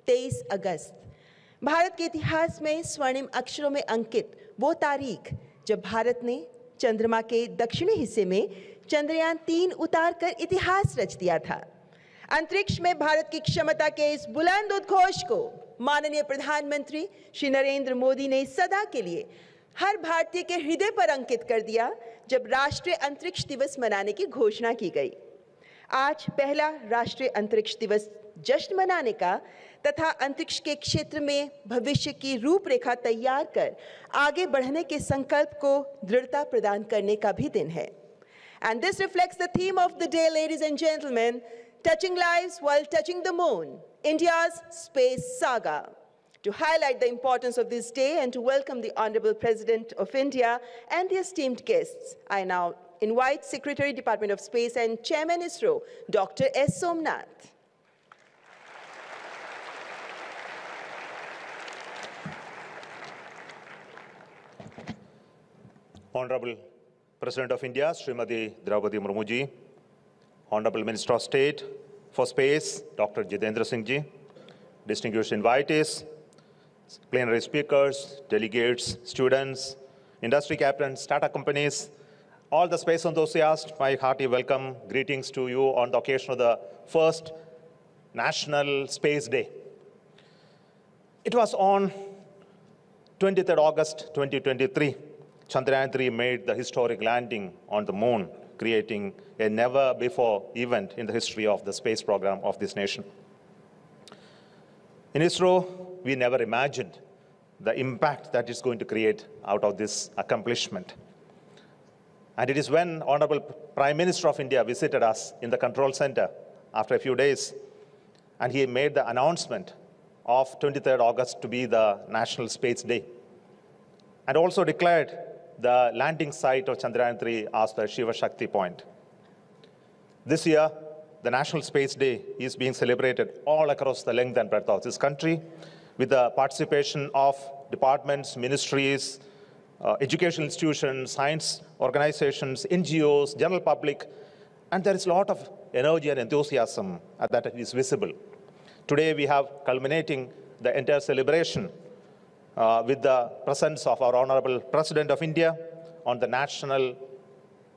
23 अगस्त, भारत के इतिहास में स्वर्णिम अक्षरों में अंकित वो तारीख जब भारत ने चंद्रमा के दक्षिणी हिस्से में चंद्रयान 3 उतारकर इतिहास रच दिया था। अंतरिक्ष में भारत की क्षमता के इस बुलंद उद्घोष को माननीय प्रधानमंत्री श्री नरेंद्र मोदी ने सदा के लिए हर भारतीय के हृदय पर अंकित कर दिया जब राष्ट्रीय अंतरिक्ष दिवस मनाने की घोषणा की गई। आज पहला राष्ट्रीय अंतरिक्ष दिवस जश्न मनाने का तथा अंतरिक्ष के क्षेत्र में भविष्य की रूपरेखा तैयार कर आगे बढ़ने के संकल्प को दृढ़ता प्रदान करने का भी दिन है। And this reflects the theme of the day, ladies and gentlemen, touching lives while touching the moon, India's space saga. To highlight the importance of this day and to welcome the Honorable President of India and the esteemed guests, I now invite Secretary, Department of Space and Chairman ISRO, Dr. S. Somnath. Honorable President of India, Srimati Draupadi Murmu ji, Honorable Minister of State for Space, Dr. Jitendra Singh ji, distinguished invitees, plenary speakers, delegates, students, industry captains, Tata companies, all the space enthusiasts, my hearty welcome, greetings to you on the occasion of the first National Space Day. It was on 23rd August 2023, Chandrayaan-3 made the historic landing on the moon, creating a never-before event in the history of the space program of this nation. In ISRO, we never imagined the impact that it's going to create out of this accomplishment. And it is when Honorable Prime Minister of India visited us in the control center after a few days, and he made the announcement of 23rd August to be the National Space Day, and also declared the landing site of Chandrayaan-3 as the Shiva Shakti point. This year, the National Space Day is being celebrated all across the length and breadth of this country with the participation of departments, ministries, educational institutions, science organizations, NGOs, general public, and there is a lot of energy and enthusiasm that is visible. Today we have culminating the entire celebration with the presence of our Honorable President of India on the National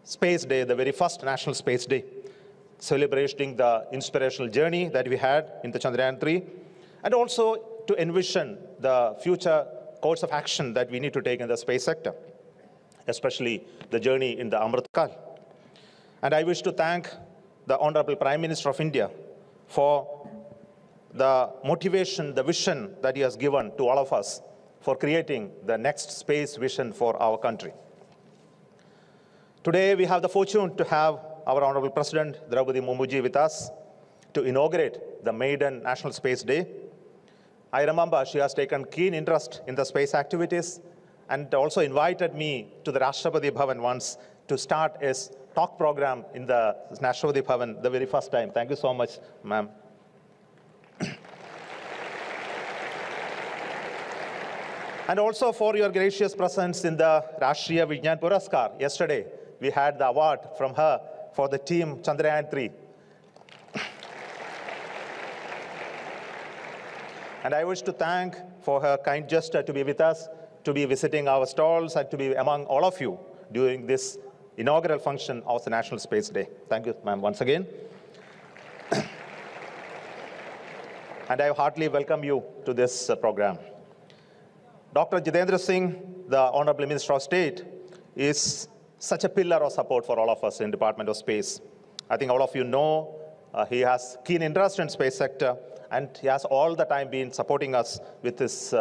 Space Day, the very first National Space Day, celebrating the inspirational journey that we had in the Chandrayaan-3, and also to envision the future course of action that we need to take in the space sector, especially the journey in the Amrit Kal. And I wish to thank the Honorable Prime Minister of India for the motivation, the vision that he has given to all of us for creating the next space vision for our country. Today, we have the fortune to have our Honorable President Draupadi Murmu ji with us to inaugurate the maiden National Space Day. I remember she has taken keen interest in the space activities and also invited me to the Rashtrapati Bhavan once to start a talk program in the Rashtrapati Bhavan the very first time. Thank you so much, ma'am. And also for your gracious presence in the Rashtriya Vigyan Puraskar. Yesterday, we had the award from her for the team Chandrayaan-3. And I wish to thank for her kind gesture to be with us, to be visiting our stalls, and to be among all of you during this inaugural function of the National Space Day. Thank you, ma'am, once again. And I heartily welcome you to this program. Dr. Jitendra Singh, the Honorable Minister of State, is such a pillar of support for all of us in the Department of Space. I think all of you know he has keen interest in space sector, and he has all the time been supporting us with his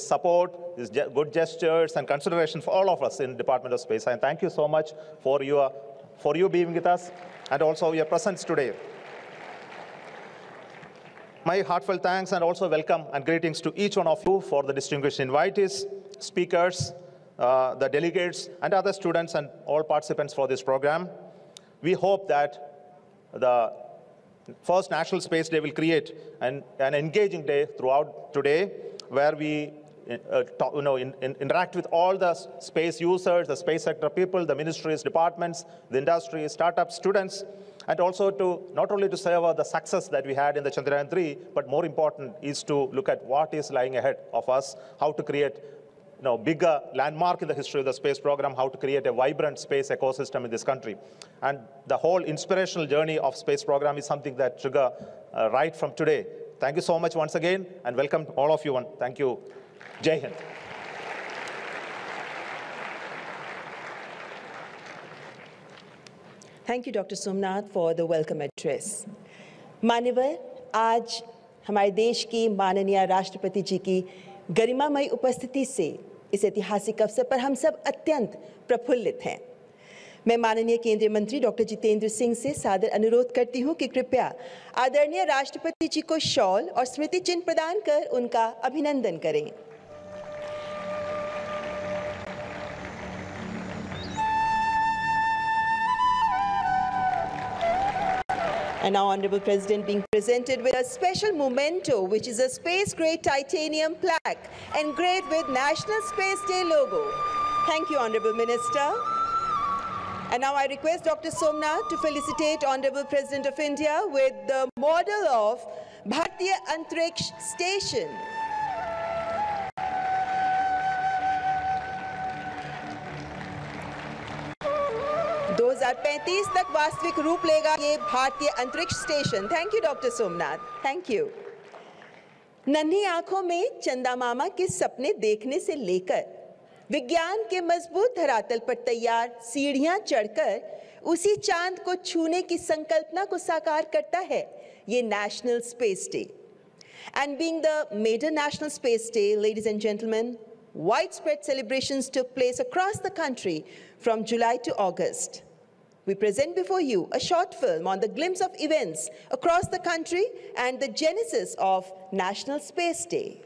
support, his good gestures and consideration for all of us in the Department of Space. And thank you so much for you being with us and also your presence today. My heartfelt thanks and also welcome and greetings to each one of you for the distinguished invitees, speakers, the delegates, and other students and all participants for this program. We hope that the first National Space Day will create an engaging day throughout today, where we interact with all the space users, the space sector people, the ministries, departments, the industry, startups, students, And also to not only to savor the success that we had in the Chandrayaan-3, but more important is to look at what is lying ahead of us, how to create bigger landmark in the history of the space program, how to create a vibrant space ecosystem in this country. And the whole inspirational journey of space program is something that trigger right from today. Thank you so much once again, and welcome to all of you. Thank you. Jai Hind. Thank you, Dr. Somnath, for the welcome address. मान्यवर, आज हमारे देश के माननीय राष्ट्रपति जी की गरिमामयी उपस्थिति से इस ऐतिहासिक अवसर पर हम सब अत्यंत प्रफुल्लित हैं। मैं माननीय केंद्रीय मंत्री डॉक्टर जितेंद्र सिंह से सादर अनुरोध करती हूं कि कृपया आदरणीय राष्ट्रपति जी को शॉल और स्मृति चिन्ह प्रदान कर उनका अभिनंदन करें। And now, Honorable President being presented with a special memento, which is a space-grade titanium plaque engraved with National Space Day logo. Thank you, Honorable Minister. And now I request Dr. Somnath to felicitate Honorable President of India with the model of Bharatiya Antariksh Station. 2035 तक वास्तविक रूप लेगा ये भारतीय अंतरिक्ष station. Thank you doctor Somnath, thank you. नन्ही आंखों में चंदा मामा के सपने देखने से लेकर विज्ञान के मजबूत धरातल पर तैयार सीढ़ियां चढ़कर उसी चांद को छूने की संकल्पना को साकार करता है ये national space day. And being the major National Space Day, ladies and gentlemen, widespread celebrations took place across the country from July to August. We present before you a short film on the glimpse of events across the country and the genesis of National Space Day.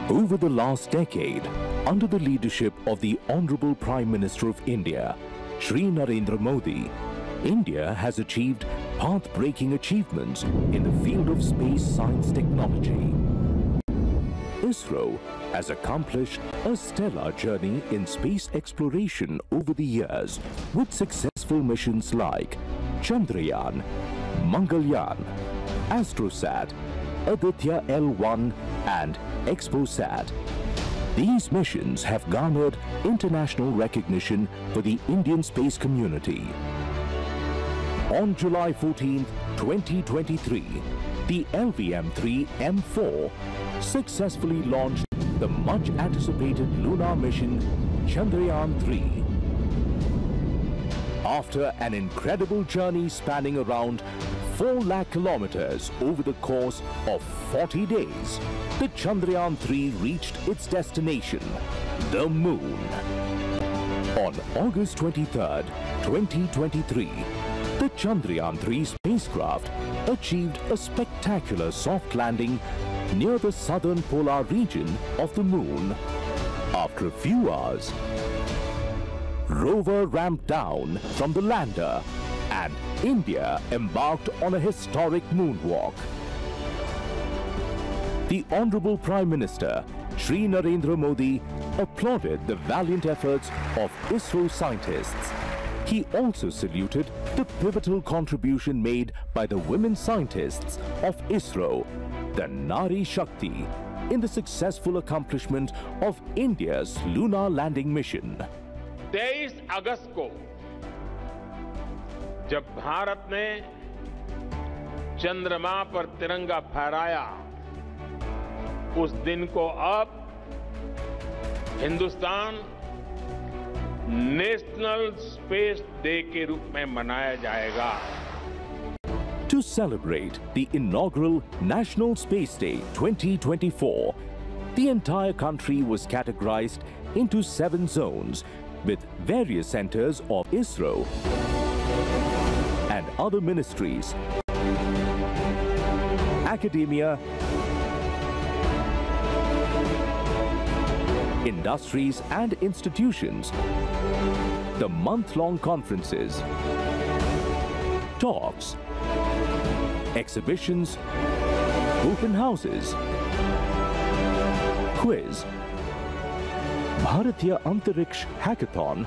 Over the last decade, under the leadership of the Honorable Prime Minister of India, Shri Narendra Modi, India has achieved path-breaking achievements in the field of space science technology. ISRO has accomplished a stellar journey in space exploration over the years with successful missions like Chandrayaan, Mangalyaan, Astrosat, Aditya L1 and ExpoSat. These missions have garnered international recognition for the Indian space community. On July 14, 2023, the LVM-3 M4 successfully launched the much-anticipated lunar mission Chandrayaan-3. After an incredible journey spanning around 4 lakh kilometers over the course of 40 days, the Chandrayaan-3 reached its destination, the Moon. On August 23rd, 2023, the Chandrayaan-3 spacecraft achieved a spectacular soft landing near the southern polar region of the Moon. After a few hours, rover ramped down from the lander and India embarked on a historic moonwalk. The Honorable Prime Minister, Shri Narendra Modi, applauded the valiant efforts of ISRO scientists. He also saluted the pivotal contribution made by the women scientists of ISRO, the Nari Shakti, in the successful accomplishment of India's lunar landing mission. 23 अगस्त को जब भारत ने चंद्रमा पर तिरंगा फहराया, उस दिन को अब हिंदुस्तान नेशनल स्पेस डे के रूप में मनाया जाएगा. To celebrate the inaugural National Space Day 2024, the entire country was categorized into 7 zones with various centers of ISRO and other ministries academia, industries and institutions, the month-long conferences, talks, exhibitions, open houses, quiz, Bharatiya Antariksh Hackathon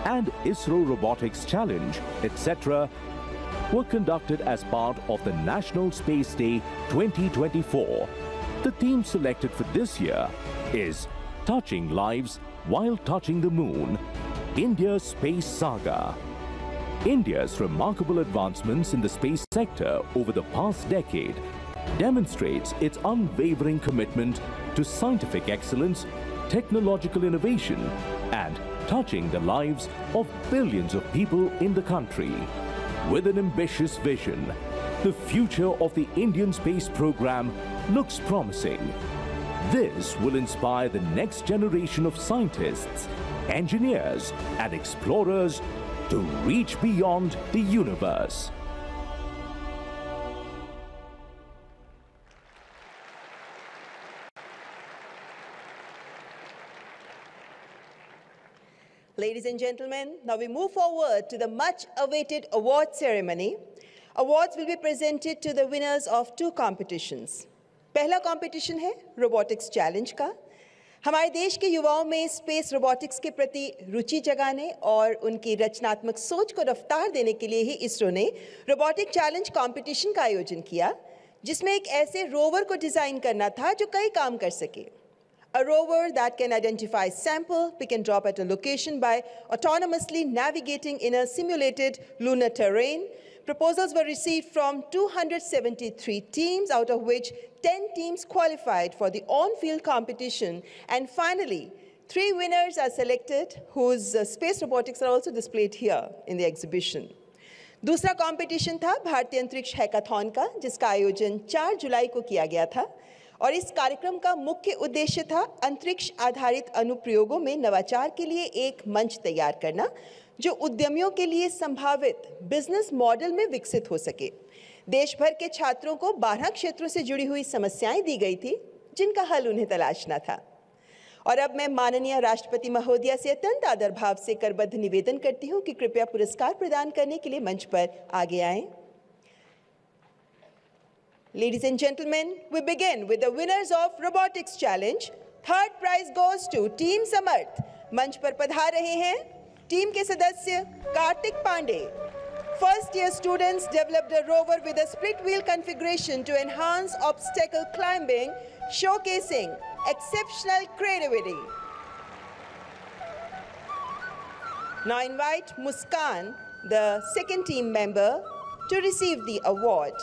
and ISRO Robotics Challenge, etc. were conducted as part of the National Space Day 2024. The theme selected for this year is Touching Lives While Touching the Moon, India's Space Saga. India's remarkable advancements in the space sector over the past decade demonstrates its unwavering commitment to scientific excellence, technological innovation, and touching the lives of billions of people in the country. With an ambitious vision, the future of the Indian space program looks promising. This will inspire the next generation of scientists, engineers, and explorers to reach beyond the universe. Ladies and gentlemen, now we move forward to the much-awaited award ceremony. Awards will be presented to the winners of 2 competitions. पहला competition है robotics challenge का। हमारे देश के युवाओं में space robotics के प्रति रुचि जगाने और उनकी रचनात्मक सोच को रफ्तार देने के लिए ही इसरो ने रोबोटिक चैलेंज कंपटीशन का आयोजन किया, जिसमें एक ऐसे रोवर को डिजाइन करना था जो कई काम कर सके। A rover that can identify sample, pick and drop at a location by autonomously navigating in a simulated lunar terrain. Proposals were received from 273 teams, out of which 10 teams qualified for the on-field competition. And finally, 3 winners are selected, whose space robotics are also displayed here in the exhibition. दूसरा competition था भारतीय अंतरिक्ष hackathon का, जिसका आयोजन 4 जुलाई को किया गया था। और इस कार्यक्रम का मुख्य उद्देश्य था अंतरिक्ष आधारित अनुप्रयोगों में नवाचार के लिए एक मंच तैयार करना, जो उद्यमियों के लिए संभावित बिजनेस मॉडल में विकसित हो सके। देश भर के छात्रों को 12 क्षेत्रों से जुड़ी हुई समस्याएं दी गई थी, जिनका हल उन्हें तलाशना था। और अब मैं माननीय राष्ट्रपति महोदया से अत्यंत आदर भाव से करबद्ध निवेदन करती हूं कि कृपया पुरस्कार प्रदान करने के लिए मंच पर आगे आएं। Ladies and gentlemen, we begin with the winners of Robotics Challenge. Third prize goes to Team Samarth. मंच पर पधार रहे हैं टीम के सदस्य Kartik Pandey. First year students developed a rover with a split wheel configuration to enhance obstacle climbing, showcasing exceptional creativity. Now invite Muskan, the second team member, to receive the award.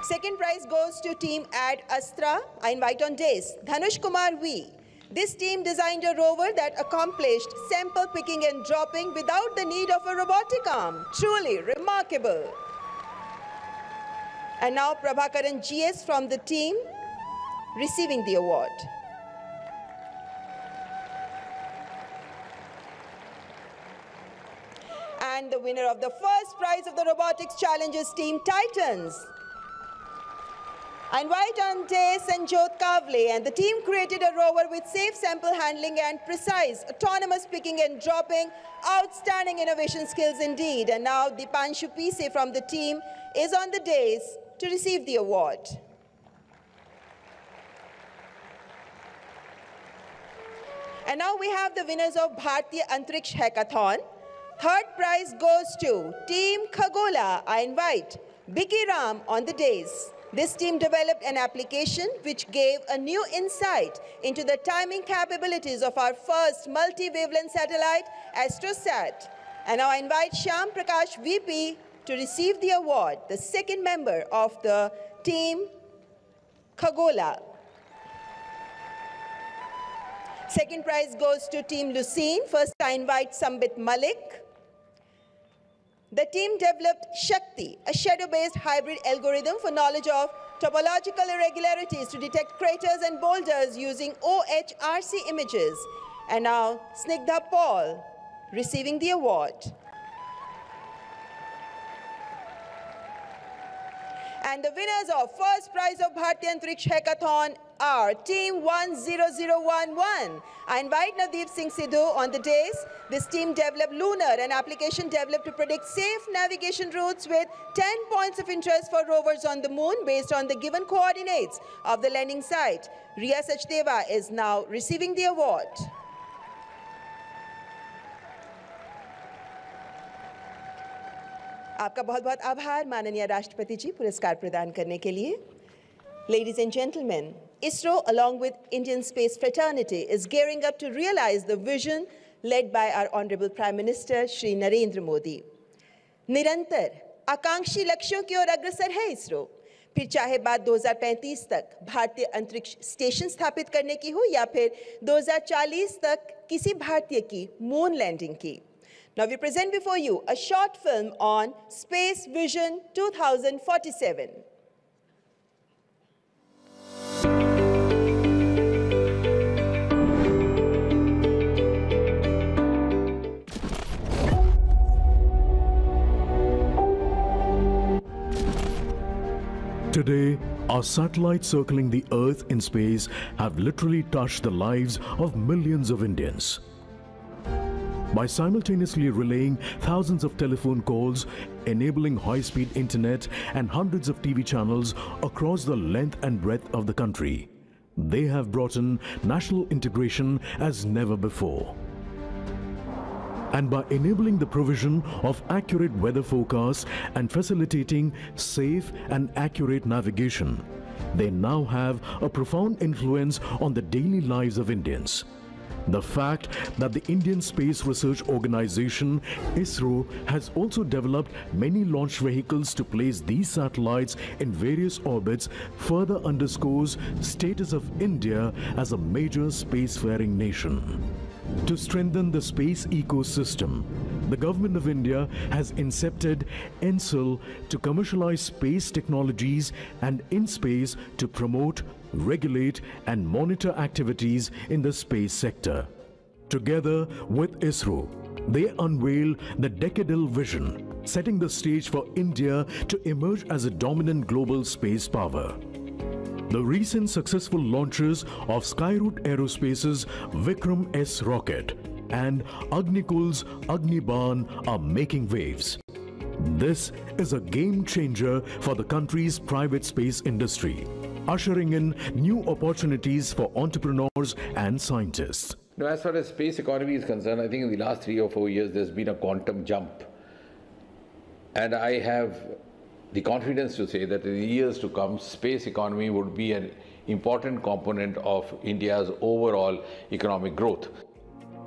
Second prize goes to team Ad Astra. I invite on days Dhanush Kumar V. This team designed a rover that accomplished sample picking and dropping without the need of a robotic arm. Truly remarkable. And now Prabhakaran GS from the team receiving the award. And the winner of the first prize of the Robotics Challenge is Team Titans. I invite on day Sanjot Kavle, and the team created a rover with safe sample handling and precise autonomous picking and dropping. Outstanding innovation skills indeed. And now Dipanshu Pise from the team is on the dais to receive the award. And now we have the winners of Bharatiya Antariksh Hackathon. Third prize goes to Team Khagola. I invite Biki Ram on the dais. This team developed an application which gave a new insight into the timing capabilities of our first multi-wavelength satellite, AstroSat. And now I invite Shyam Prakash VP to receive the award, the second member of the team Khagola. Second prize goes to Team Lucene. First I invite Sambit Malik. The team developed Shakti, a shadow-based hybrid algorithm for knowledge of topological irregularities to detect craters and boulders using OHRC images. And now Snigdha Paul receiving the award. And the winners of first prize of Bharatiya Antariksh Hackathon are Team 10011. I invite Navdeep Singh Sidhu on the dais. This team developed Lunar, an application developed to predict safe navigation routes with 10 points of interest for rovers on the moon based on the given coordinates of the landing site. Riya Sachdeva is now receiving the award. आपका बहुत-बहुत आभार माननीय राष्ट्रपति जी पुरस्कार प्रदान करने के लिए. Ladies and gentlemen, ISRO along with Indian space fraternity is gearing up to realize the vision led by our Honorable Prime Minister Shri Narendra Modi. निरंतर आकांक्षी लक्ष्यों की ओर अग्रसर है ISRO. फिर चाहे बात 2035 तक भारतीय अंतरिक्ष स्टेशन स्थापित करने की हो या फिर 2040 तक किसी भारतीय की मून लैंडिंग की. Now we present before you a short film on Space Vision 2047. Today, our satellites circling the Earth in space have literally touched the lives of millions of Indians. By simultaneously relaying thousands of telephone calls, enabling high-speed internet and hundreds of TV channels across the length and breadth of the country, they have brought in national integration as never before. And by enabling the provision of accurate weather forecasts and facilitating safe and accurate navigation, they now have a profound influence on the daily lives of Indians. The fact that the Indian Space Research Organization, ISRO, has also developed many launch vehicles to place these satellites in various orbits further underscores status of India as a major spacefaring nation. To strengthen the space ecosystem, the Government of India has incepted ENSIL to commercialize space technologies and InSpace to promote, regulate and monitor activities in the space sector. Together with ISRO, they unveil the decadal vision, setting the stage for India to emerge as a dominant global space power. The recent successful launches of Skyroot Aerospace's Vikram S rocket and Agnikul's Agniban are making waves. This is a game changer for the country's private space industry, ushering in new opportunities for entrepreneurs and scientists. Now, as far as space economy is concerned, I think in the last 3 or 4 years there's been a quantum jump. And I have the confidence to say that in the years to come, space economy would be an important component of India's overall economic growth.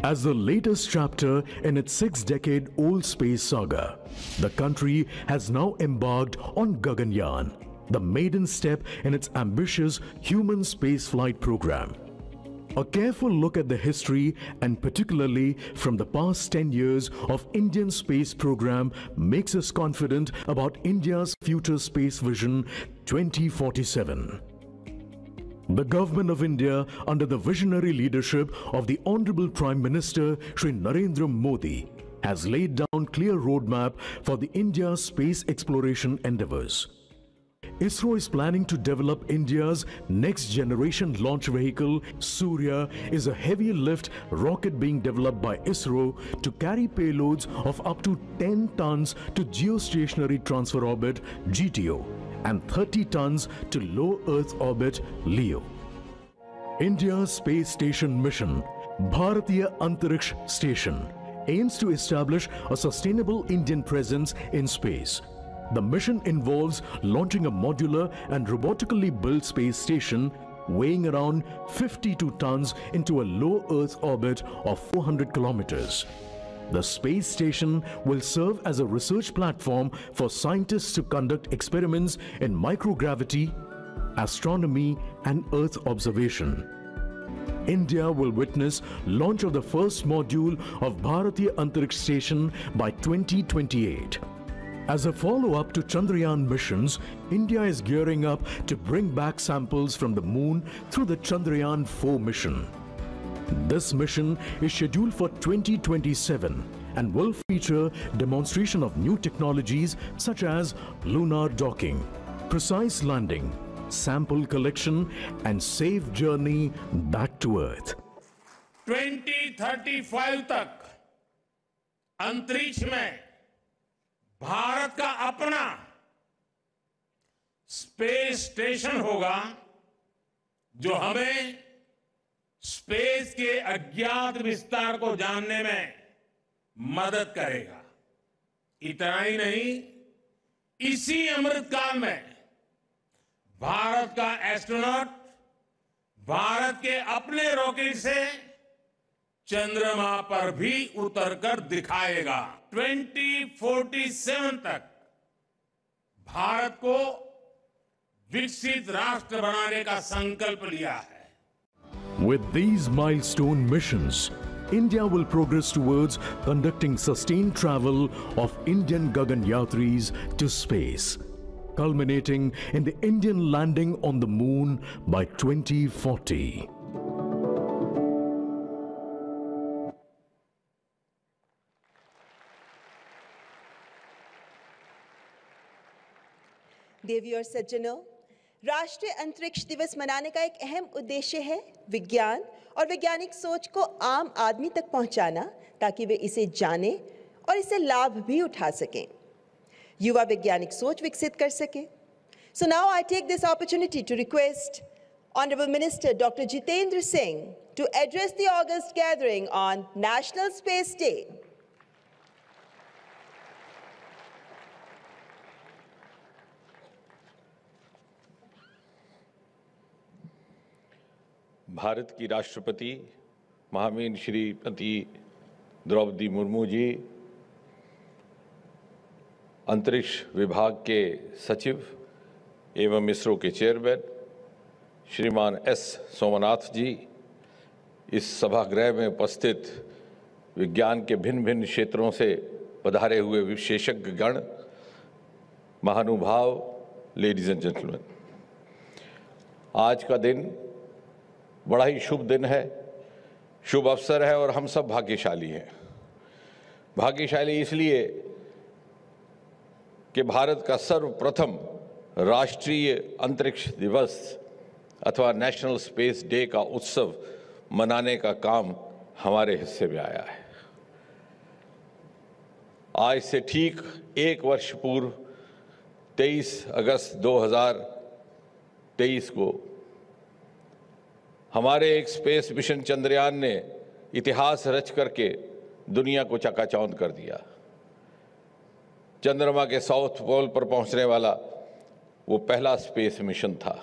As the latest chapter in its 6-decade-old space saga, the country has now embarked on Gaganyaan, the maiden step in its ambitious human spaceflight program. A careful look at the history and particularly from the past 10 years of Indian space program makes us confident about India's future space vision 2047. The Government of India, under the visionary leadership of the Honorable Prime Minister Shri Narendra Modi, has laid down clear roadmap for the India's space exploration endeavors. ISRO is planning to develop India's next generation launch vehicle. Surya is a heavy lift rocket being developed by ISRO to carry payloads of up to 10 tons to geostationary transfer orbit GTO and 30 tons to low Earth orbit LEO. India's space station mission, Bharatiya Antariksh Station, aims to establish a sustainable Indian presence in space. The mission involves launching a modular and robotically built space station weighing around 52 tons into a low Earth orbit of 400 kilometers. The space station will serve as a research platform for scientists to conduct experiments in microgravity, astronomy, and Earth observation. India will witness launch of the first module of Bharatiya Antariksh Station by 2028. As a follow-up to Chandrayaan missions, India is gearing up to bring back samples from the moon through the Chandrayaan 4 mission. This mission is scheduled for 2027 and will feature demonstration of new technologies such as lunar docking, precise landing, sample collection and safe journey back to Earth. 2035 तक अंतरिक्ष में भारत का अपना space station होगा जो हमें space के अज्ञात विस्तार को जानने में मदद करेगा। इतना ही नहीं, इसी अमृतकाल में भारत का एस्ट्रोनॉट भारत के अपने रॉकेट से चंद्रमा पर भी उतरकर दिखाएगा। 2047 तक भारत को विकसित राष्ट्र बनाने का संकल्प लिया है। With these milestone missions, India will progress towards conducting sustained travel of Indian Gaganyatris to space, culminating in the Indian landing on the moon by 2040. देवियों और सज्जनों, राष्ट्रीय अंतरिक्ष दिवस मनाने का एक अहम उद्देश्य है विज्ञान और वैज्ञानिक सोच को आम आदमी तक पहुंचाना, ताकि वे इसे जाने और इससे लाभ भी उठा सकें, युवा वैज्ञानिक सोच विकसित कर सकें। So now I take this opportunity to request Honorable Minister Dr. Jitendra Singh to address the August gathering on National Space Day. Bharat की राष्ट्रपति महामहिम श्रीमती द्रौपदी मुर्मू जी, अंतरिक्ष विभाग के सचिव एवं इसरो के चेयरमैन श्रीमान एस सोमनाथ जी, इस सभागृह में उपस्थित विज्ञान के भिन्न भिन्न क्षेत्रों से पधारे हुए विशेषज्ञगण, महानुभाव, लेडीज एंड जेंटलमैन, आज का दिन बड़ा ही शुभ दिन है, शुभ अवसर है और हम सब भाग्यशाली हैं। भाग्यशाली इसलिए कि भारत का सर्वप्रथम राष्ट्रीय अंतरिक्ष दिवस अथवा नेशनल स्पेस डे का उत्सव मनाने का काम हमारे हिस्से में आया है। आज से ठीक एक वर्ष पूर्व 23 अगस्त 2023 को हमारे एक स्पेस मिशन चंद्रयान ने इतिहास रच करके दुनिया को चकाचौंध कर दिया। चंद्रमा के साउथ पोल पर पहुंचने वाला वो पहला स्पेस मिशन था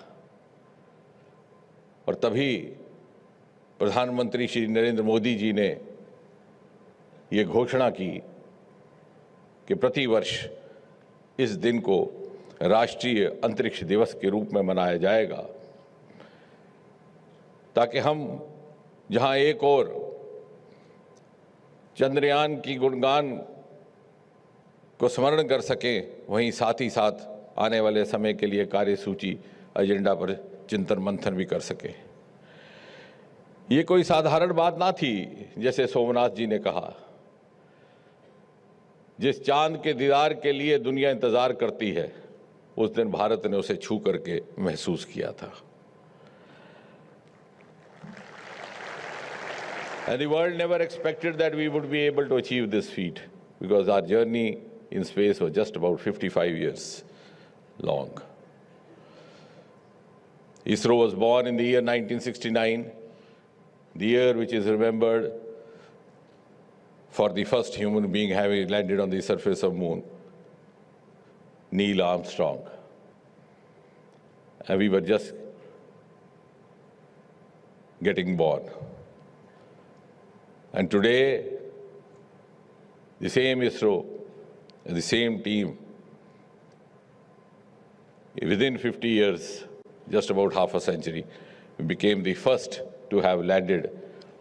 और तभी प्रधानमंत्री श्री नरेंद्र मोदी जी ने ये घोषणा की कि प्रतिवर्ष इस दिन को राष्ट्रीय अंतरिक्ष दिवस के रूप में मनाया जाएगा, ताकि हम जहां एक और चंद्रयान की गुणगान को स्मरण कर सकें, वहीं साथ ही साथ आने वाले समय के लिए कार्यसूची एजेंडा पर चिंतन मंथन भी कर सकें। ये कोई साधारण बात ना थी, जैसे सोमनाथ जी ने कहा, जिस चांद के दीदार के लिए दुनिया इंतजार करती है, उस दिन भारत ने उसे छू करके महसूस किया था। And the world never expected that we would be able to achieve this feat, because our journey in space was just about 55 years long. ISRO was born in the year 1969, the year which is remembered for the first human being having landed on the surface of Moon, Neil Armstrong. And we were just getting born. And today, the same ISRO and the same team, within 50 years, just about half a century, we became the first to have landed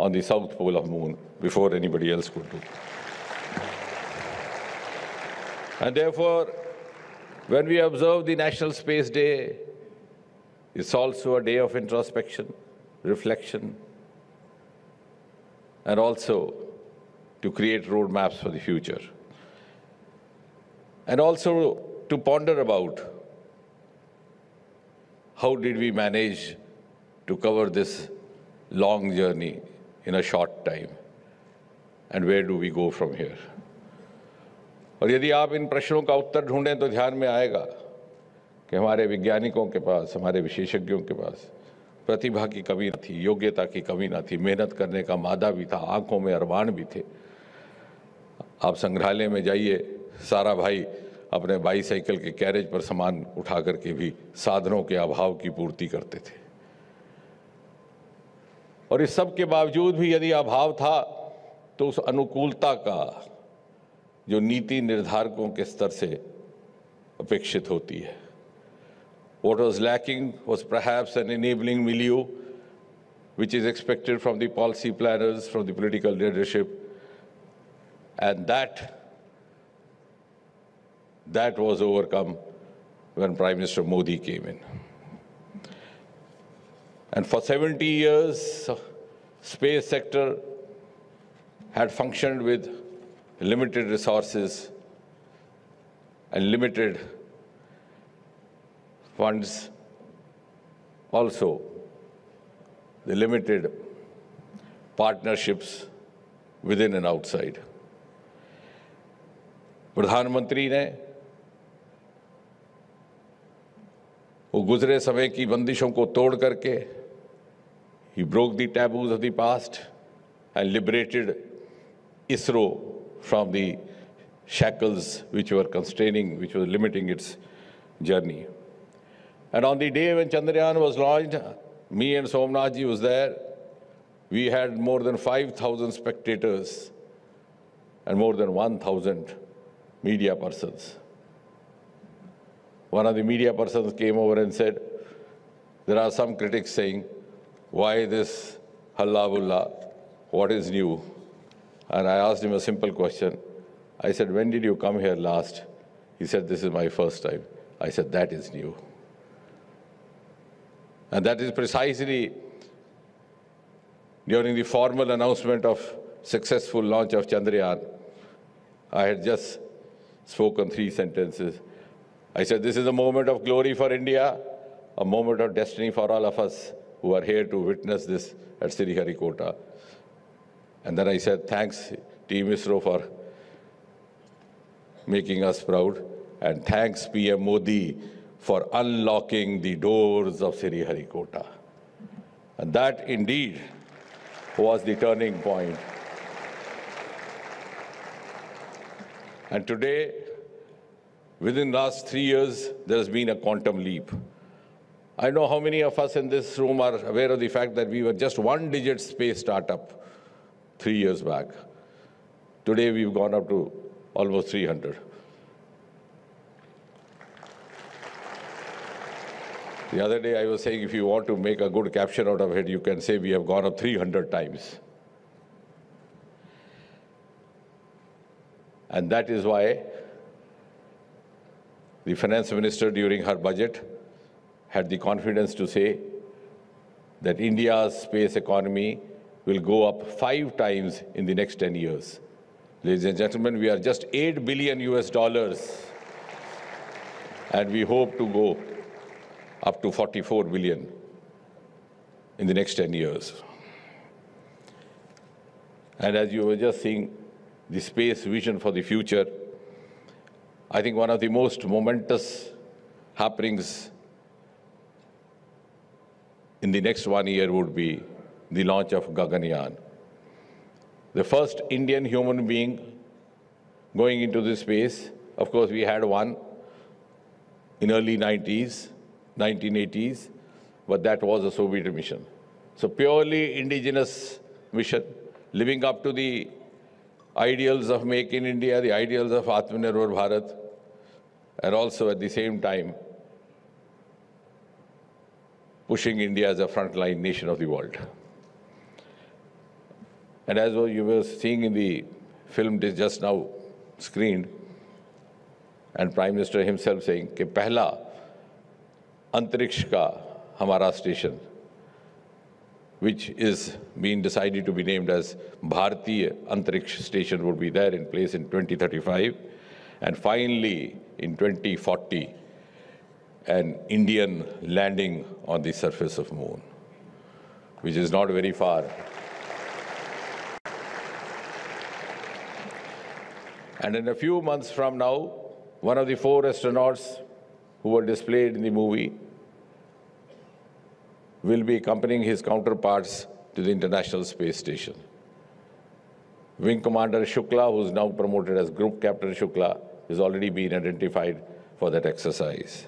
on the south pole of Moon before anybody else could do. And therefore, when we observe the National Space Day, it's also a day of introspection, reflection, and also to create roadmaps for the future. And also to ponder about how did we manage to cover this long journey in a short time, and where do we go from here? और यदि आप इन प्रश्नों का उत्तर ढूंढें तो ध्यान में आएगा कि हमारे वैज्ञानिकों के पास, हमारे विशेषज्ञों के पास प्रतिभा की कमी न थी, योग्यता की कमी न थी, मेहनत करने का मादा भी था, आंखों में अरमान भी थे। आप संग्रहालय में जाइए, सारा भाई अपने बाईसाइकिल के कैरेज पर सामान उठा करके भी साधनों के अभाव की पूर्ति करते थे। और इस सब के बावजूद भी यदि अभाव था तो उस अनुकूलता का जो नीति निर्धारकों के स्तर से अपेक्षित होती है, what was lacking was perhaps an enabling milieu which is expected from the policy planners, from the political leadership, and that was overcome when Prime Minister Modi came in. And for 70 years, space sector had functioned with limited resources and limited funds, also the limited partnerships within and outside. प्रधानमंत्री ने वो गुजरे समय की बंदिशों को तोड़ करके he broke the taboos of the past and liberated ISRO from the shackles which were constraining, which were limiting its journey. And on the day when Chandrayaan was launched, me and Somnath ji was there. We had more than 5,000 spectators and more than 1,000 media persons. One of the media persons came over and said, there are some critics saying, why this halla bulla, what is new? And I asked him a simple question. I said, when did you come here last? He said, this is my first time. I said, that is new. And that is precisely during the formal announcement of successful launch of Chandrayaan. I had just spoken 3 sentences. I said, this is a moment of glory for India, a moment of destiny for all of us who are here to witness this at Sriharikota. And then I said, thanks, Team ISRO, for making us proud. And thanks, PM Modi, for unlocking the doors of Sriharikota. And that indeed was the turning point. And today, within the last 3 years, there has been a quantum leap. I know how many of us in this room are aware of the fact that we were just 1-digit space startup 3 years back. Today, we've gone up to almost 300. The other day, I was saying, if you want to make a good caption out of it, you can say we have gone up 300 times. And that is why the finance minister, during her budget, had the confidence to say that India's space economy will go up 5 times in the next 10 years. Ladies and gentlemen, we are just $8 billion US, and we hope to go up to 44 billion in the next 10 years. And as you were just seeing, the space vision for the future, I think one of the most momentous happenings in the next 1 year would be the launch of Gaganyaan. The first Indian human being going into this space. Of course, we had one in early 1980s, but that was a Soviet mission. So purely indigenous mission, living up to the ideals of Make in India, the ideals of Atmanirbhar Bharat, and also at the same time pushing India as a frontline nation of the world. And as you were seeing in the film just now screened, and Prime Minister himself saying कि पहला अंतरिक्ष का हमारा station which is being decided to be named as Bharatiya Antariksh Station, would be there in place in 2035. And finally, in 2040, an Indian landing on the surface of Moon, which is not very far. And in a few months from now, one of the 4 astronauts who were displayed in the movie will be accompanying his counterparts to the International Space Station. Wing Commander Shukla, who is now promoted as Group Captain Shukla, has already been identified for that exercise.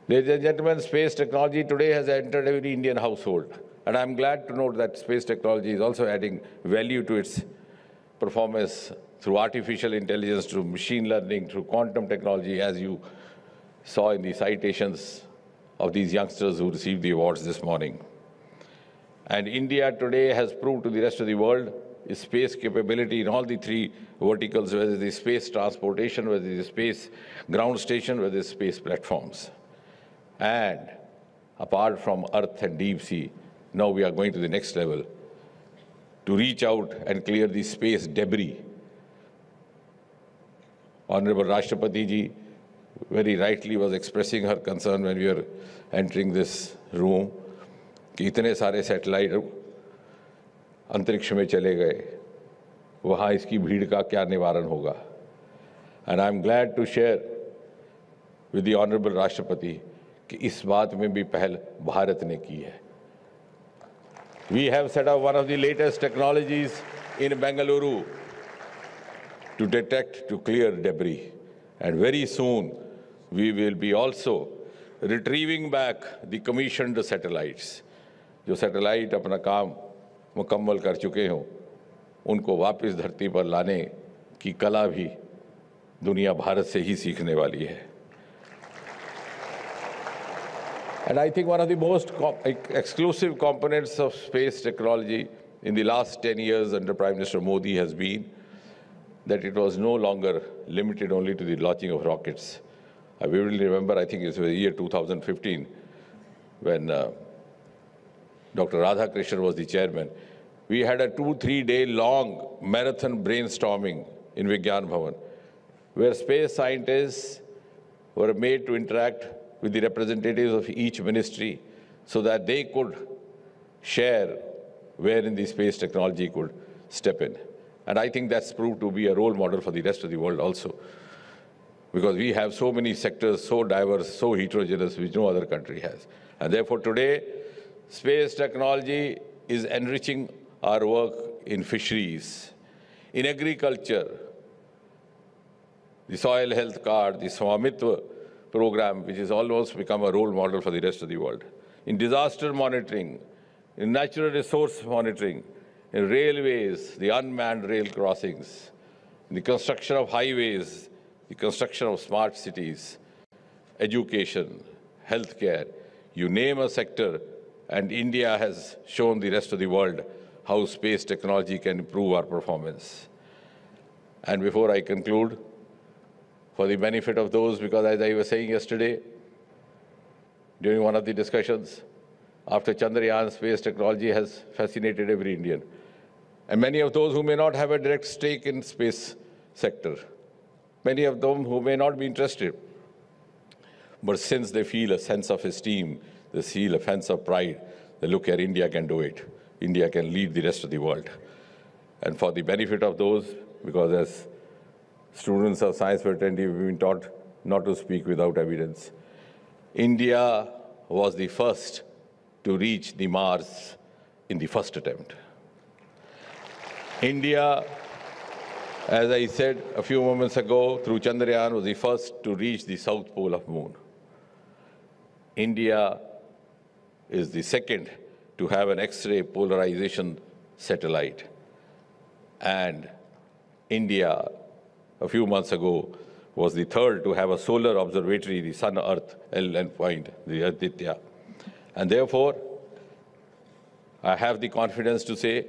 Ladies and gentlemen, space technology today has entered every Indian household. And I'm glad to note that space technology is also adding value to its performance through artificial intelligence, through machine learning, through quantum technology, as you saw in the citations of these youngsters who received the awards this morning. And India today has proved to the rest of the world its space capability in all the 3 verticals, whether it is space transportation, whether it is space ground station, whether it is space platforms. And apart from Earth and deep sea, now we are going to the next level to reach out and clear the space debris. Honorable Rashtrapati ji very rightly was expressing her concern when we were entering this room कि इतने सारे satellite अंतरिक्ष में चले गए, वहाँ इसकी भीड़ का क्या निवारण होगा. And I'm glad to share with the Honorable Rashtrapati कि इस बात में भी पहल भारत ने की है. We have set up one of the latest technologies in Bengaluru to detect, to clear debris. And very soon, we will be also retrieving back the commissioned satellites. जो सैटेलाइट अपना काम मुकम्मल कर चुके हों, उनको वापस धरती पर लाने की कला भी दुनिया भारत से ही सीखने वाली है. And I think one of the most exclusive components of space technology in the last 10 years under Prime Minister Modi has been that it was no longer limited only to the launching of rockets. I vividly remember, I think it was the year 2015, when Dr. Radhakrishnan was the chairman. We had a 2-3 day long marathon brainstorming in Vigyan Bhavan, where space scientists were made to interact with the representatives of each ministry so that they could share where in the space technology could step in. And I think that's proved to be a role model for the rest of the world also, because we have so many sectors, so diverse, so heterogeneous, which no other country has. And therefore today, space technology is enriching our work in fisheries, in agriculture, the soil health card, the Swamitva program, which has almost become a role model for the rest of the world, in disaster monitoring, in natural resource monitoring, in railways, the unmanned rail crossings, in the construction of highways, the construction of smart cities, education, healthcare, you name a sector, and India has shown the rest of the world how space technology can improve our performance. And before I conclude, for the benefit of those, because as I was saying yesterday, during one of the discussions, after Chandrayaan, space technology has fascinated every Indian. And many of those who may not have a direct stake in space sector, many of them who may not be interested, but since they feel a sense of esteem, they feel a sense of pride, they look here, India can do it. India can lead the rest of the world. And for the benefit of those, because as students of science fraternity, we've been taught not to speak without evidence. India was the first to reach the Mars in the first attempt. India, as I said a few moments ago, through Chandrayaan, was the first to reach the south pole of Moon. India is the second to have an X-ray polarization satellite. And India, a few months ago, was the third to have a solar observatory, the Sun-Earth endpoint, the Aditya. And therefore, I have the confidence to say,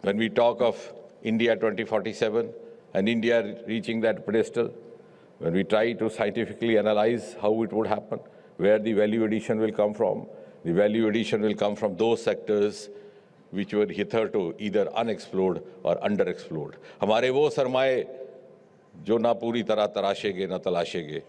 when we talk of India 2047 and India reaching that pedestal, when we try to scientifically analyze how it would happen, where the value addition will come from, The value addition will come from those sectors which were hitherto either unexplored or underexplored. हमारे वो सरमाए जो ना पूरी तरह तराशेंगे ना तलाशेंगे,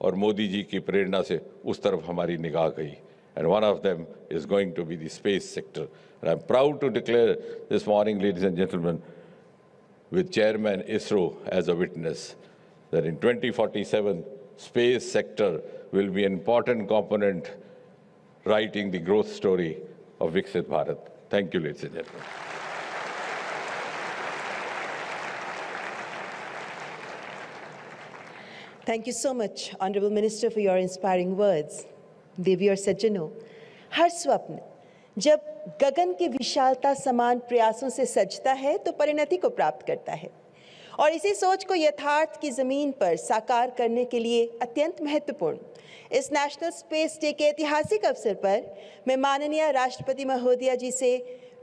और मोदी जी की प्रेरणा से उस तरफ हमारी निगाह गई. And one of them is going to be the space sector. And I'm proud to declare this morning, ladies and gentlemen, with Chairman ISRO as a witness, that in 2047, space sector will be an important component writing the growth story of Viksit Bharat. Thank you, ladies and gentlemen. Thank you so much, Honorable Minister, for your inspiring words. देवी और सज्जनों, हर स्वप्न जब गगन की विशालता समान प्रयासों से सजता है तो परिणति को प्राप्त करता है, और इसी सोच को यथार्थ की जमीन पर साकार करने के लिए अत्यंत महत्वपूर्ण इस नेशनल स्पेस डे के ऐतिहासिक अवसर पर मैं माननीय राष्ट्रपति महोदया जी से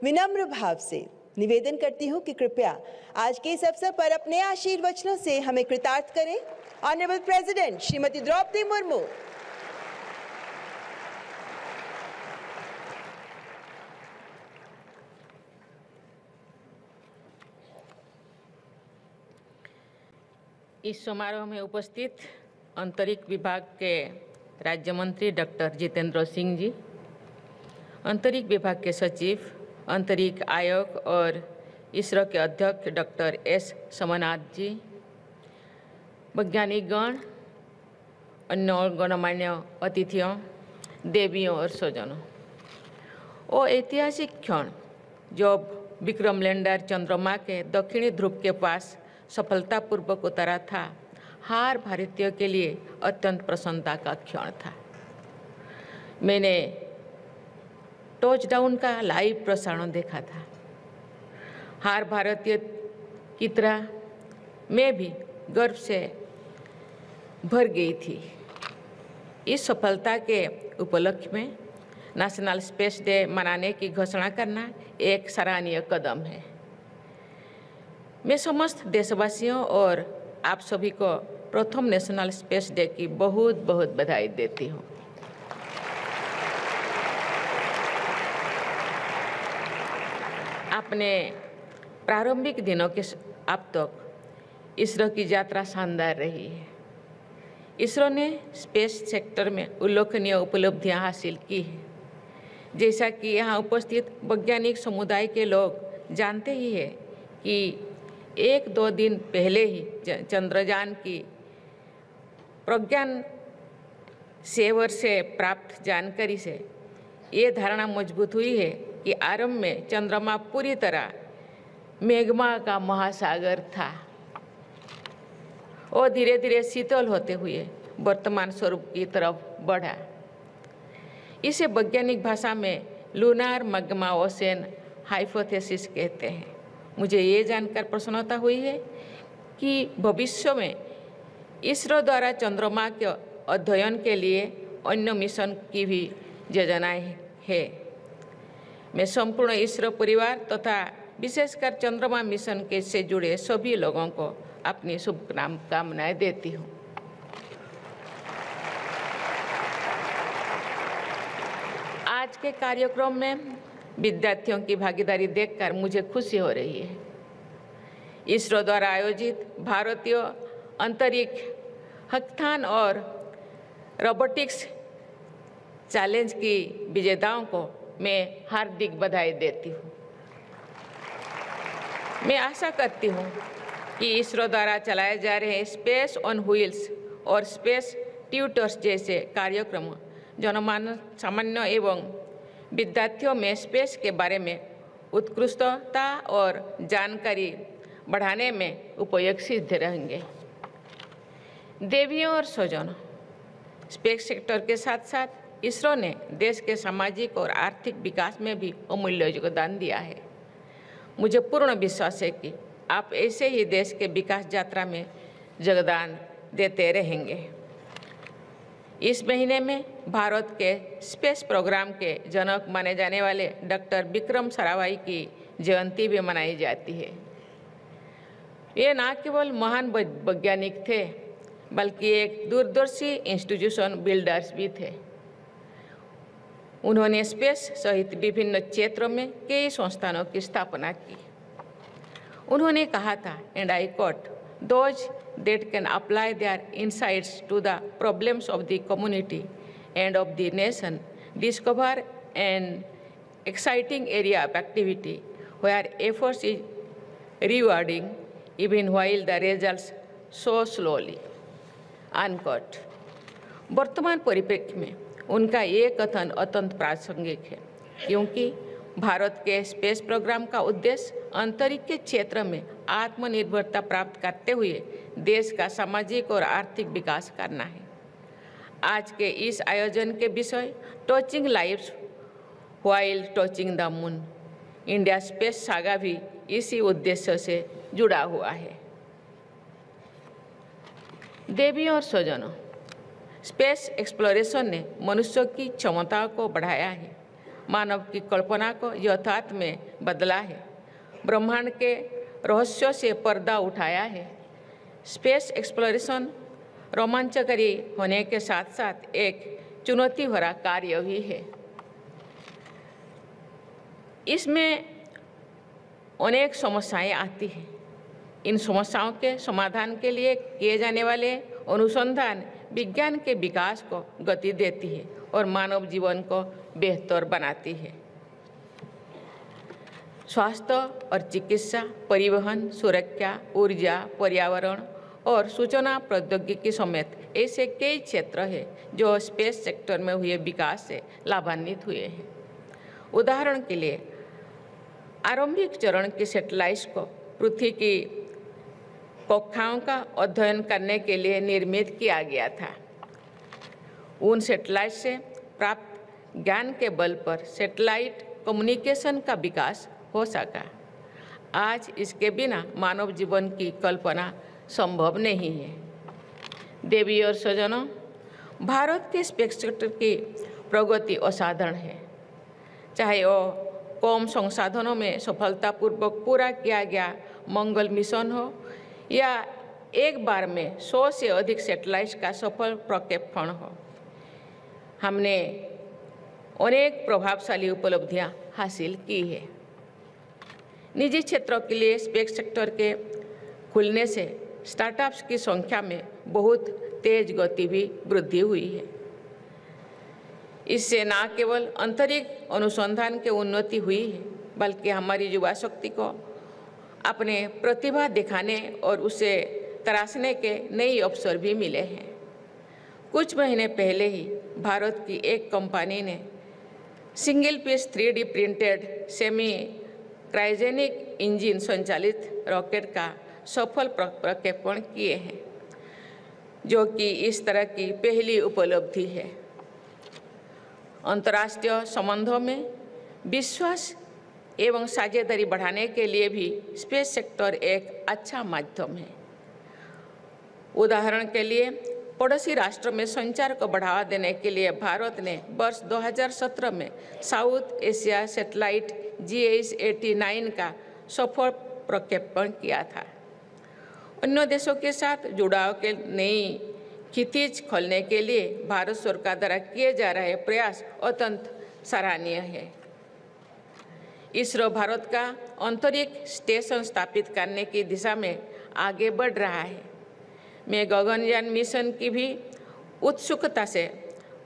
विनम्र भाव से निवेदन करती हूं कि कृपया आज के इस अवसर पर अपने आशीर्वचनों से हमें कृतार्थ करें. Honourable president Shrimati Droupadi Murmu. इस समारोह में उपस्थित अंतरिक्ष विभाग के राज्य मंत्री डॉक्टर जितेंद्र सिंह जी, अंतरिक्ष विभाग के सचिव, अंतरिक्ष आयोग और इसरो के अध्यक्ष डॉक्टर एस सोमनाथ जी, वैज्ञानिकगण, अन्य गणमान्य अतिथियों, देवियों और स्वजनों, वो ऐतिहासिक क्षण जब विक्रम लैंडर चंद्रमा के दक्षिणी ध्रुव के पास सफलतापूर्वक उतरा था, हर भारतीय के लिए अत्यंत प्रसन्नता का क्षण था. मैंने टचडाउन का लाइव प्रसारण देखा था. हर भारतीय की तरह मैं भी गर्व से भर गई थी. इस सफलता के उपलक्ष्य में नेशनल स्पेस डे मनाने की घोषणा करना एक सराहनीय कदम है. मैं समस्त देशवासियों और आप सभी को प्रथम नेशनल स्पेस डे की बहुत बहुत बधाई देती हूँ. अपने प्रारंभिक दिनों के अब तक इसरो की यात्रा शानदार रही है. इसरो ने स्पेस सेक्टर में उल्लेखनीय उपलब्धियां हासिल की हैं. जैसा कि यहाँ उपस्थित वैज्ञानिक समुदाय के लोग जानते ही हैं कि 1-2 दिन पहले ही चंद्रयान की प्रज्ञान सेवर से प्राप्त जानकारी से ये धारणा मजबूत हुई है कि आरंभ में चंद्रमा पूरी तरह मैग्मा का महासागर था और धीरे धीरे शीतल होते हुए वर्तमान स्वरूप की तरफ बढ़ा. इसे वैज्ञानिक भाषा में लूनार मैग्मा ओशन हाइपोथेसिस कहते हैं. मुझे ये जानकर प्रसन्नता हुई है कि भविष्य में इसरो द्वारा चंद्रमा के अध्ययन के लिए अन्य मिशन की भी योजनाएं है. मैं संपूर्ण इसरो परिवार तथा विशेषकर चंद्रमा मिशन के से जुड़े सभी लोगों को अपनी शुभकामनाएं देती हूँ. आज के कार्यक्रम में विद्यार्थियों की भागीदारी देखकर मुझे खुशी हो रही है. इसरो द्वारा आयोजित भारतीय अंतरिक्ष हैकाथॉन और रोबोटिक्स चैलेंज की विजेताओं को मैं हार्दिक बधाई देती हूँ. मैं आशा करती हूँ कि इसरो द्वारा चलाए जा रहे स्पेस ऑन व्हील्स और स्पेस ट्यूटर्स जैसे कार्यक्रम सामान्य एवं विद्यार्थियों में स्पेस के बारे में उत्कृष्टता और जानकारी बढ़ाने में उपयोगी सिद्ध रहेंगे. देवियों और स्वजनों, स्पेस सेक्टर के साथ साथ इसरो ने देश के सामाजिक और आर्थिक विकास में भी अमूल्य योगदान दिया है. मुझे पूर्ण विश्वास है कि आप ऐसे ही देश के विकास यात्रा में योगदान देते रहेंगे. इस महीने में भारत के स्पेस प्रोग्राम के जनक माने जाने वाले डॉक्टर विक्रम साराभाई की जयंती भी मनाई जाती है. ये न केवल महान वैज्ञानिक थे बल्कि एक दूरदर्शी इंस्टीट्यूशन बिल्डर्स भी थे. उन्होंने स्पेस सहित विभिन्न क्षेत्रों में कई संस्थानों की स्थापना की। उन्होंने कहा था, and I quote, "Those that can apply their insights to the problems of the community and of the nation discover an exciting area of activity where efforts is rewarding even while the results so slowly." Unquote. वर्तमान परिप्रेक्ष्य में उनका ये कथन अत्यंत प्रासंगिक है, क्योंकि भारत के स्पेस प्रोग्राम का उद्देश्य अंतरिक्ष के क्षेत्र में आत्मनिर्भरता प्राप्त करते हुए देश का सामाजिक और आर्थिक विकास करना है। आज के इस आयोजन के विषय touching lives while touching the moon, India space saga भी इसी उद्देश्य से जुड़ा हुआ है। देवियों और स्वजनों, स्पेस एक्सप्लोरेशन ने मनुष्य की क्षमता को बढ़ाया है, मानव की कल्पना को यथार्थ में बदला है, ब्रह्मांड के रहस्यों से पर्दा उठाया है। स्पेस एक्सप्लोरेशन रोमांचकारी होने के साथ साथ एक चुनौती भरा कार्य भी है। इसमें अनेक समस्याएं आती हैं। इन समस्याओं के समाधान के लिए किए जाने वाले अनुसंधान विज्ञान के विकास को गति देती है और मानव जीवन को बेहतर बनाती है। स्वास्थ्य और चिकित्सा, परिवहन, सुरक्षा, ऊर्जा, पर्यावरण और सूचना प्रौद्योगिकी समेत ऐसे कई क्षेत्र हैं जो स्पेस सेक्टर में हुए विकास से लाभान्वित हुए हैं। उदाहरण के लिए आरंभिक चरण की सैटेलाइट्स को पृथ्वी की कक्षाओं का अध्ययन करने के लिए निर्मित किया गया था। उन सैटेलाइट से प्राप्त ज्ञान के बल पर सैटेलाइट कम्युनिकेशन का विकास हो सका। आज इसके बिना मानव जीवन की कल्पना संभव नहीं है। देवी और स्वजनों, भारत के स्पेस सेक्टर की प्रगति असाधारण है। चाहे वो कम संसाधनों में सफलतापूर्वक पूरा किया गया मंगल मिशन हो या एक बार में 100 से अधिक सैटेलाइट्स का सफल प्रक्षेपण हो, हमने अनेक प्रभावशाली उपलब्धियां हासिल की है। निजी क्षेत्रों के लिए स्पेस सेक्टर के खुलने से स्टार्टअप्स की संख्या में बहुत तेज गति भी वृद्धि हुई है। इससे न केवल अंतरिक्ष अनुसंधान की उन्नति हुई है, बल्कि हमारी युवा शक्ति को अपने प्रतिभा दिखाने और उसे तराशने के नए अवसर भी मिले हैं। कुछ महीने पहले ही भारत की एक कंपनी ने single piece 3D printed semi cryogenic engine संचालित रॉकेट का सफल प्रक्षेपण किए हैं, जो कि इस तरह की पहली उपलब्धि है। अंतर्राष्ट्रीय संबंधों में विश्वास एवं साझेदारी बढ़ाने के लिए भी स्पेस सेक्टर एक अच्छा माध्यम है। उदाहरण के लिए पड़ोसी राष्ट्र में संचार को बढ़ावा देने के लिए भारत ने वर्ष 2017 में साउथ एशिया सैटेलाइट GS-89 का सफल प्रक्षेपण किया था। अन्य देशों के साथ जुड़ाव के नई खितीज खोलने के लिए भारत सरकार द्वारा किए जा रहे प्रयास अत्यंत सराहनीय है। इसरो भारत का अंतरिक्ष स्टेशन स्थापित करने की दिशा में आगे बढ़ रहा है। मैं गगनयान मिशन की भी उत्सुकता से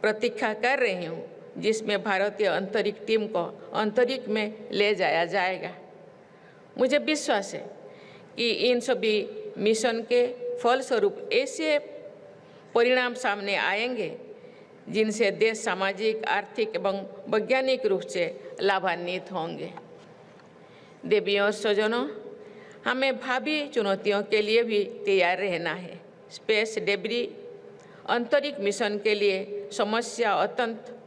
प्रतीक्षा कर रही हूँ, जिसमें भारतीय अंतरिक्ष टीम को अंतरिक्ष में ले जाया जाएगा। मुझे विश्वास है कि इन सभी मिशन के फलस्वरूप ऐसे परिणाम सामने आएंगे जिनसे देश सामाजिक, आर्थिक एवं वैज्ञानिक रूप से लाभान्वित होंगे। देवियों और स्वजनों, हमें भावी चुनौतियों के लिए भी तैयार रहना है। स्पेस डेब्री अंतरिक्ष मिशन के लिए समस्या अत्यंत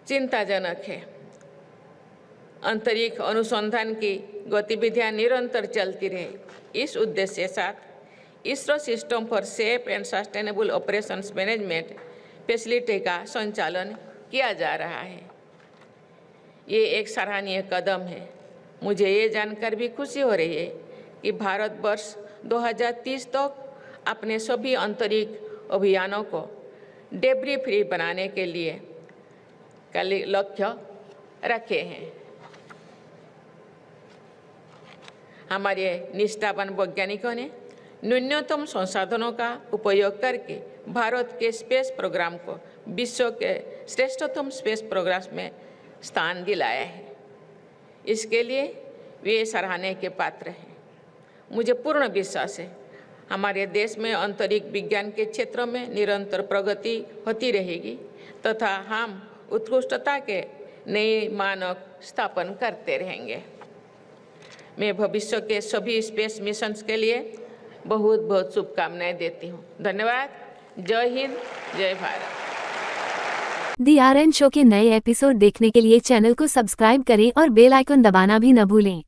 चिंताजनक है। अंतरिक्ष अनुसंधान की गतिविधियां निरंतर चलती रहे, इस उद्देश्य के साथ ISRO system for safe and sustainable operations management facility का संचालन किया जा रहा है। ये एक सराहनीय कदम है। मुझे ये जानकर भी खुशी हो रही है कि भारत वर्ष 2030 तक अपने सभी अंतरिक्ष अभियानों को डेब्री फ्री बनाने के लिए लक्ष्य रखे हैं। हमारे निष्ठावान वैज्ञानिकों ने न्यूनतम संसाधनों का उपयोग करके भारत के स्पेस प्रोग्राम को विश्व के श्रेष्ठतम स्पेस प्रोग्राम में स्थान दिलाया है। इसके लिए वे सराहने के पात्र हैं। मुझे पूर्ण विश्वास है हमारे देश में अंतरिक्ष विज्ञान के क्षेत्र में निरंतर प्रगति होती रहेगी तथा हम उत्कृष्टता के नए मानक स्थापन करते रहेंगे। मैं भविष्य के सभी स्पेस मिशंस के लिए बहुत बहुत शुभकामनाएं देती हूँ। धन्यवाद। जय हिंद, जय भारत। दी आर एन शो के नए एपिसोड देखने के लिए चैनल को सब्सक्राइब करें और बेल आइकन दबाना भी न भूलें।